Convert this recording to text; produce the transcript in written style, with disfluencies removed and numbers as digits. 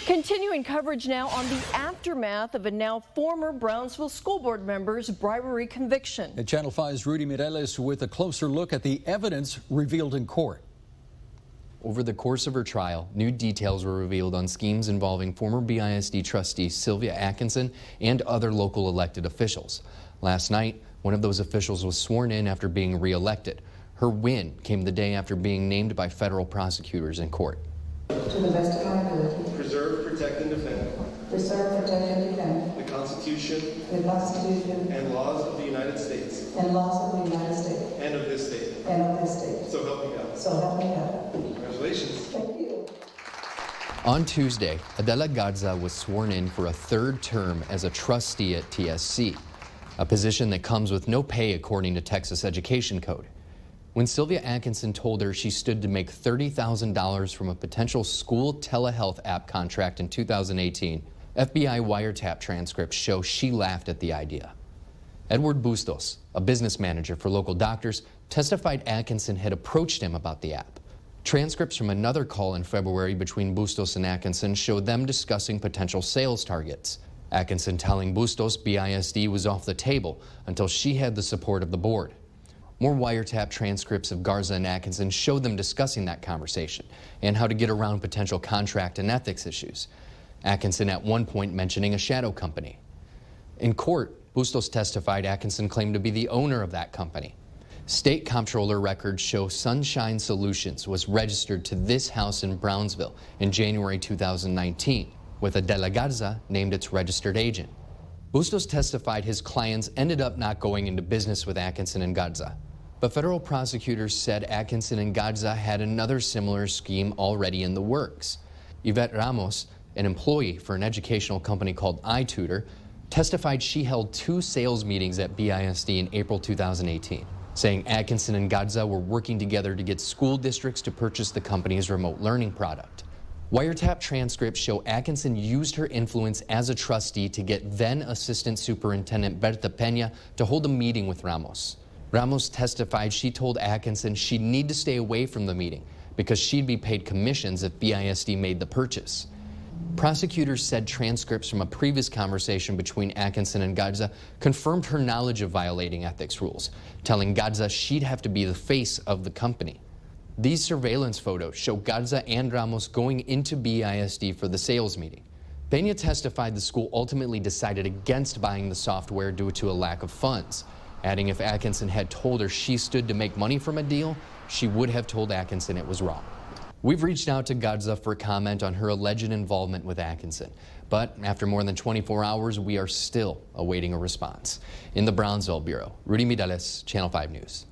Continuing coverage now on the aftermath of a now former Brownsville school board member's bribery conviction. At Channel 5's Rudy Mireles with a closer look at the evidence revealed in court. Over the course of her trial, new details were revealed on schemes involving former BISD trustee Sylvia Atkinson and other local elected officials. Last night, one of those officials was sworn in after being re-elected. Her win came the day after being named by federal prosecutors in court. To the best of my ability. Preserve, protect, and defend. Preserve, protect, and defend. The Constitution. The Constitution. And laws of the United States. And laws of the United States. And of this state. And of this state. So help me God. So help me God. Congratulations. Thank you. On Tuesday, Adela Garza was sworn in for a third term as a trustee at TSC, a position that comes with no pay according to Texas Education Code. When Sylvia Atkinson told her she stood to make $30,000 from a potential school telehealth app contract in 2018, FBI wiretap transcripts show she laughed at the idea. Edward Bustos, a business manager for local doctors, testified Atkinson had approached him about the app. Transcripts from another call in February between Bustos and Atkinson showed them discussing potential sales targets. Atkinson telling Bustos BISD was off the table until she had the support of the board. More wiretap transcripts of Garza and Atkinson showed them discussing that conversation and how to get around potential contract and ethics issues. Atkinson at one point mentioning a shadow company. In court, Bustos testified Atkinson claimed to be the owner of that company. State comptroller records show Sunshine Solutions was registered to this house in Brownsville in January 2019, with Adela Garza named its registered agent. Bustos testified his clients ended up not going into business with Atkinson and Garza. But federal prosecutors said Atkinson and Garza had another similar scheme already in the works. Yvette Ramos, an employee for an educational company called iTutor, testified she held 2 sales meetings at BISD in April 2018, saying Atkinson and Garza were working together to get school districts to purchase the company's remote learning product. Wiretap transcripts show Atkinson used her influence as a trustee to get then Assistant Superintendent Berta Peña to hold a meeting with Ramos. Ramos testified she told Atkinson she'd need to stay away from the meeting because she'd be paid commissions if BISD made the purchase. Prosecutors said transcripts from a previous conversation between Atkinson and Garza confirmed her knowledge of violating ethics rules, telling Garza she'd have to be the face of the company. These surveillance photos show Garza and Ramos going into BISD for the sales meeting. Peña testified the school ultimately decided against buying the software due to a lack of funds, adding if Atkinson had told her she stood to make money from a deal, she would have told Atkinson it was wrong. We've reached out to Garza for comment on her alleged involvement with Atkinson, but after more than 24 hours, we are still awaiting a response. In the Brownsville Bureau, Rudy Mireles, Channel 5 News.